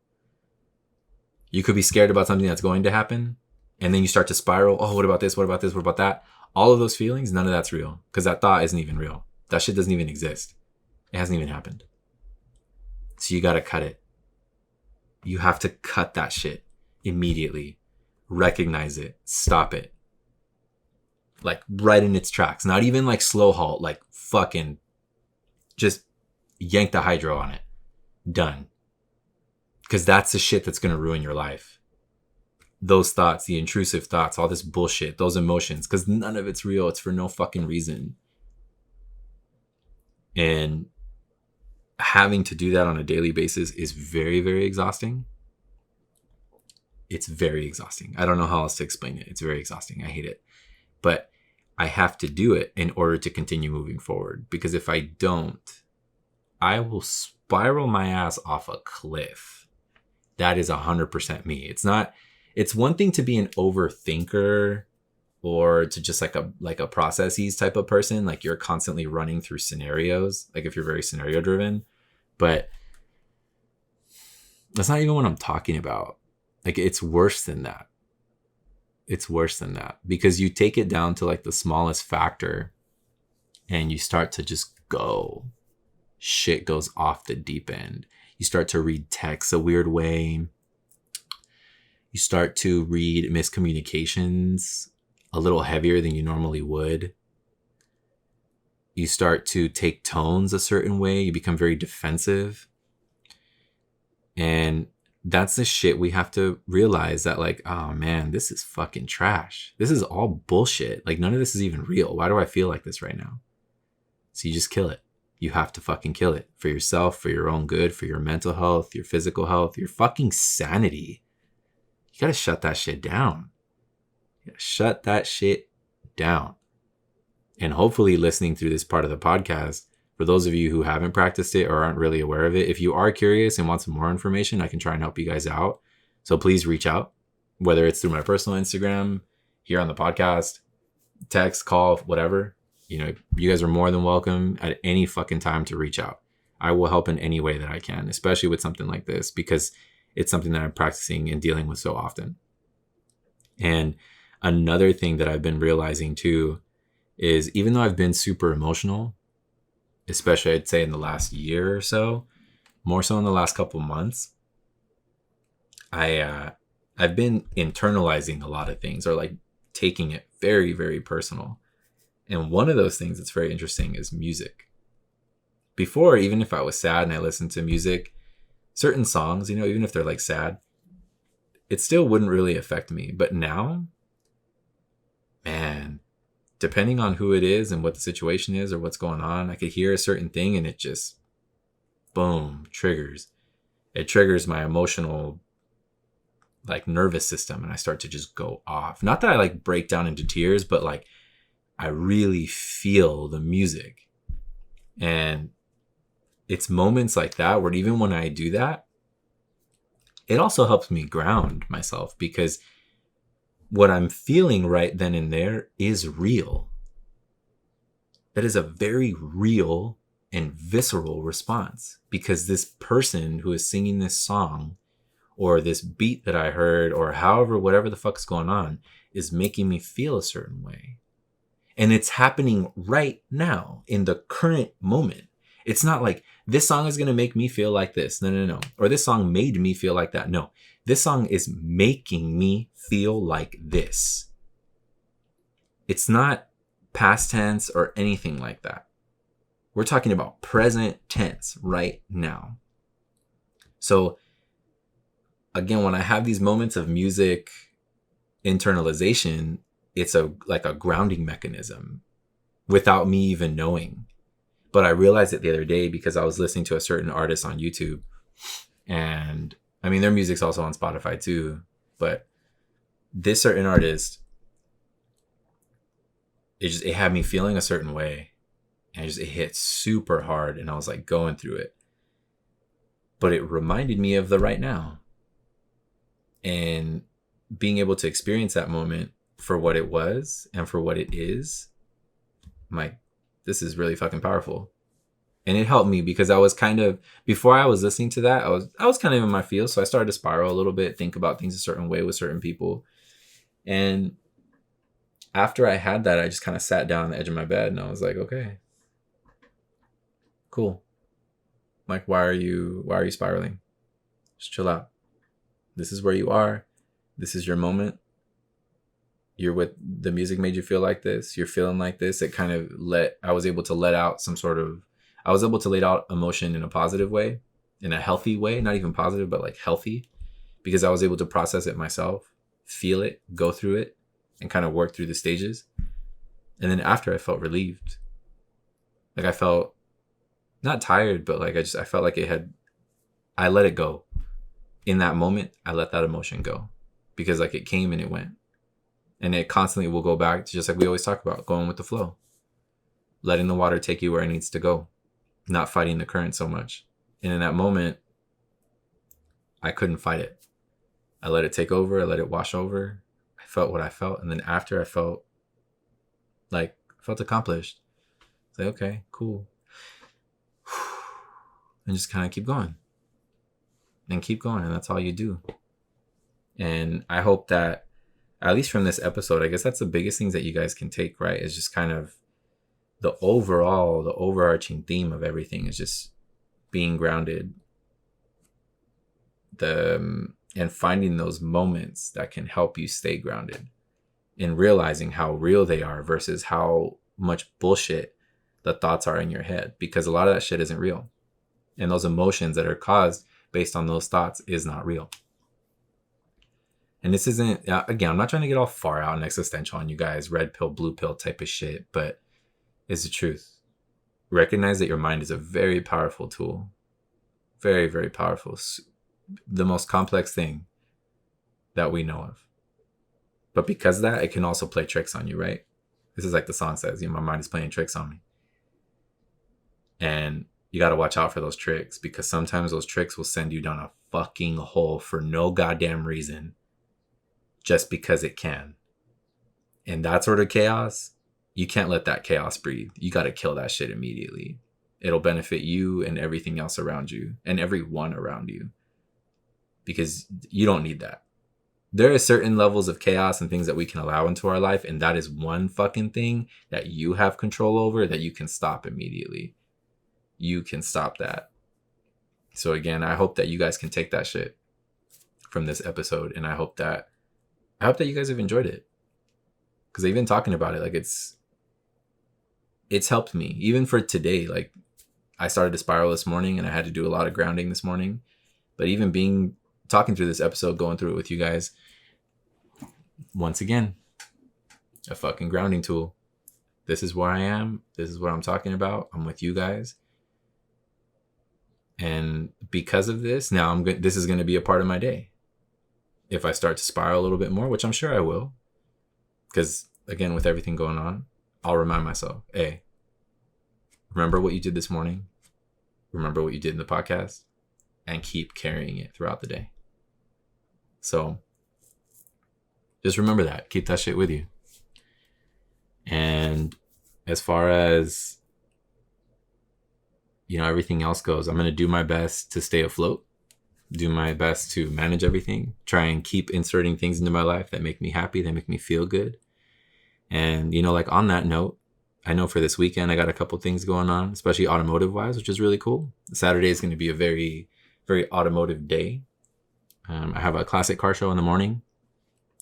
You could be scared about something that's going to happen, and then you start to spiral. Oh, what about this? What about this? What about that? All of those feelings, none of that's real because that thought isn't even real. That shit doesn't even exist. It hasn't even happened. So you got to cut it. You have to cut that shit immediately. Recognize it. Stop it. Like right in its tracks. Not even like slow halt. Like fucking just yank the hydro on it. Done. Because that's the shit that's going to ruin your life. Those thoughts, the intrusive thoughts, all this bullshit, those emotions, because none of it's real. It's for no fucking reason. And having to do that on a daily basis is very, very exhausting. It's very exhausting. I don't know how else to explain it. It's very exhausting. I hate it. But I have to do it in order to continue moving forward. Because if I don't, I will spiral my ass off a cliff. That is 100% me. It's one thing to be an overthinker or to just like a processes type of person. Like you're constantly running through scenarios. Like if you're very scenario driven, but that's not even what I'm talking about. Like it's worse than that. it's worse than that, because you take it down to like the smallest factor and you start to just go. Shit goes off the deep end. You start to read text a weird way. You start to read miscommunications a little heavier than you normally would. You start to take tones a certain way. You become very defensive. And that's the shit we have to realize, that like, oh man, this is fucking trash. This is all bullshit. Like, none of this is even real. Why do I feel like this right now? So you just kill it. You have to fucking kill it for yourself, for your own good, for your mental health, your physical health, your fucking sanity. You gotta shut that shit down. You gotta shut that shit down. And hopefully, listening through this part of the podcast, for those of you who haven't practiced it or aren't really aware of it, if you are curious and want some more information, I can try and help you guys out. So please reach out, whether it's through my personal Instagram, here on the podcast, text, call, whatever. You know, you guys are more than welcome at any fucking time to reach out. I will help in any way that I can, especially with something like this, because it's something that I'm practicing and dealing with so often. And another thing that I've been realizing too is, even though I've been super emotional, especially I'd say in the last year or so, more so in the last couple months, I've been internalizing a lot of things, or like taking it very, very personal. And one of those things that's very interesting is music. Before, even if I was sad and I listened to music, certain songs, you know, even if they're like sad, it still wouldn't really affect me. But now, man, depending on who it is and what the situation is or what's going on, I could hear a certain thing and it just, boom, triggers. It triggers my emotional, like, nervous system, and I start to just go off. Not that I like break down into tears, but like I really feel the music. And it's moments like that where even when I do that, it also helps me ground myself, because what I'm feeling right then and there is real. That is a very real and visceral response, because this person who is singing this song, or this beat that I heard, or however, whatever the fuck's going on, is making me feel a certain way. And it's happening right now in the current moment. It's not like this song is going to make me feel like this. No. Or this song made me feel like that. No, this song is making me feel like this. It's not past tense or anything like that. We're talking about present tense right now. So again, when I have these moments of music internalization, it's like a grounding mechanism without me even knowing. But I realized it the other day because I was listening to a certain artist on YouTube. And I mean, their music's also on Spotify too. But this certain artist, it had me feeling a certain way. And it hit super hard. And I was like going through it. But it reminded me of the right now. And being able to experience that moment for what it was and for what it is, this is really fucking powerful. And it helped me because I was kind of, before I was listening to that, I was kind of in my field. So I started to spiral a little bit, think about things a certain way with certain people. And after I had that, I just kind of sat down on the edge of my bed and I was like, okay, cool. Like, why are you spiraling? Just chill out. This is where you are. This is your moment. You're with, the music made you feel like this. You're feeling like this. It kind of I was able to let out emotion in a positive way, in a healthy way, not even positive, but like healthy, because I was able to process it myself, feel it, go through it, and kind of work through the stages. And then after, I felt relieved. Like I felt not tired, but like I felt like I let it go. In that moment, I let that emotion go because like it came and it went. And it constantly will go back to, just like we always talk about, going with the flow. Letting the water take you where it needs to go. Not fighting the current so much. And in that moment, I couldn't fight it. I let it take over. I let it wash over. I felt what I felt. And then after, I felt accomplished. It's like, okay, cool. And just kind of keep going. And keep going. And that's all you do. And I hope that at least from this episode, I guess that's the biggest things that you guys can take, right? Is just kind of the overarching theme of everything is just being grounded, and finding those moments that can help you stay grounded, and realizing how real they are versus how much bullshit the thoughts are in your head, because a lot of that shit isn't real. And those emotions that are caused based on those thoughts is not real. And this isn't, again, I'm not trying to get all far out and existential on you guys, red pill, blue pill type of shit, but it's the truth. Recognize that your mind is a very powerful tool. Very, very powerful. The most complex thing that we know of. But because of that, it can also play tricks on you, right? This is like the song says, my mind is playing tricks on me. And you got to watch out for those tricks, because sometimes those tricks will send you down a fucking hole for no goddamn reason, just because it can. And that sort of chaos, you can't let that chaos breathe. You got to kill that shit immediately. It'll benefit you and everything else around you and everyone around you, because you don't need that. There are certain levels of chaos and things that we can allow into our life, and that is one fucking thing that you have control over that you can stop immediately. You can stop that. So again, I hope that you guys can take that shit from this episode, and I hope that you guys have enjoyed it, because even talking about it, like it's helped me even for today. Like, I started to spiral this morning, and I had to do a lot of grounding this morning. But even talking through this episode, going through it with you guys, once again, a fucking grounding tool. This is where I am. This is what I'm talking about. I'm with you guys. And because of this, now this is going to be a part of my day. If I start to spiral a little bit more, which I'm sure I will, because again, with everything going on, I'll remind myself, hey, remember what you did this morning? Remember what you did in the podcast? And keep carrying it throughout the day. So just remember that. Keep that shit with you. And as far as, everything else goes, I'm going to do my best to stay afloat, do my best to manage everything, try and keep inserting things into my life that make me happy, that make me feel good. And, like on that note, I know for this weekend, I got a couple things going on, especially automotive wise, which is really cool. Saturday is going to be a very, very automotive day. I have a classic car show in the morning,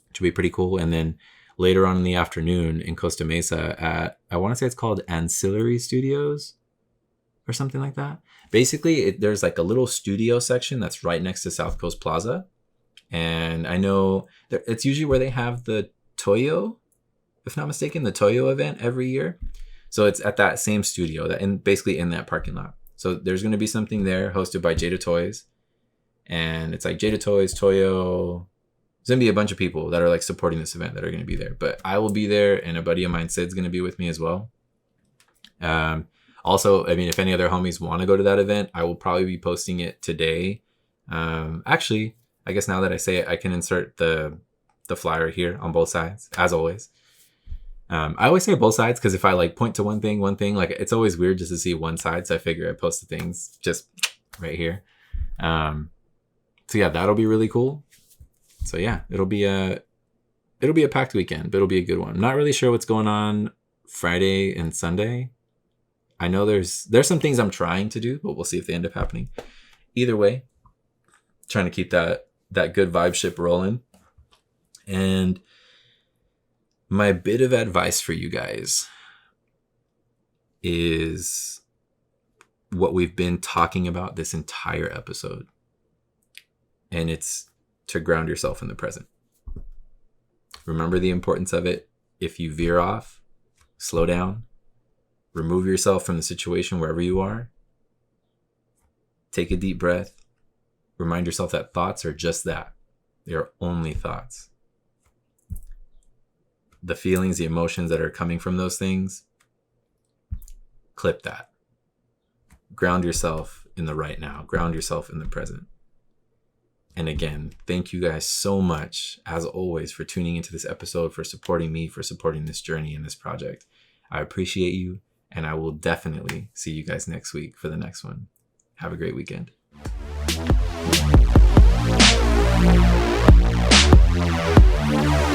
which will be pretty cool. And then later on in the afternoon in Costa Mesa at, I want to say it's called Ancillary Studios or something like that. Basically, there's like a little studio section that's right next to South Coast Plaza. And I know it's usually where they have the Toyo, if not mistaken, the Toyo event every year. So it's at that same studio, basically in that parking lot. So there's going to be something there hosted by Jada Toys. And it's like Jada Toys, Toyo. There's going to be a bunch of people that are like supporting this event that are going to be there. But I will be there, and a buddy of mine, Sid's, going to be with me as well. Also, if any other homies want to go to that event, I will probably be posting it today. Actually, I guess now that I say it, I can insert the flyer here on both sides, as always. I always say both sides because if I like point to one thing, like it's always weird just to see one side. So I figure I post the things just right here. So yeah, that'll be really cool. So yeah, it'll be a packed weekend, but it'll be a good one. I'm not really sure what's going on Friday and Sunday. I know there's some things I'm trying to do, but we'll see if they end up happening. Either way, trying to keep that good vibe ship rolling. And my bit of advice for you guys is what we've been talking about this entire episode. And it's to ground yourself in the present. Remember the importance of it. If you veer off, slow down, remove yourself from the situation wherever you are. Take a deep breath. Remind yourself that thoughts are just that. They are only thoughts. The feelings, the emotions that are coming from those things, clip that. Ground yourself in the right now. Ground yourself in the present. And again, thank you guys so much, as always, for tuning into this episode, for supporting me, for supporting this journey and this project. I appreciate you, and I will definitely see you guys next week for the next one. Have a great weekend. Yeah.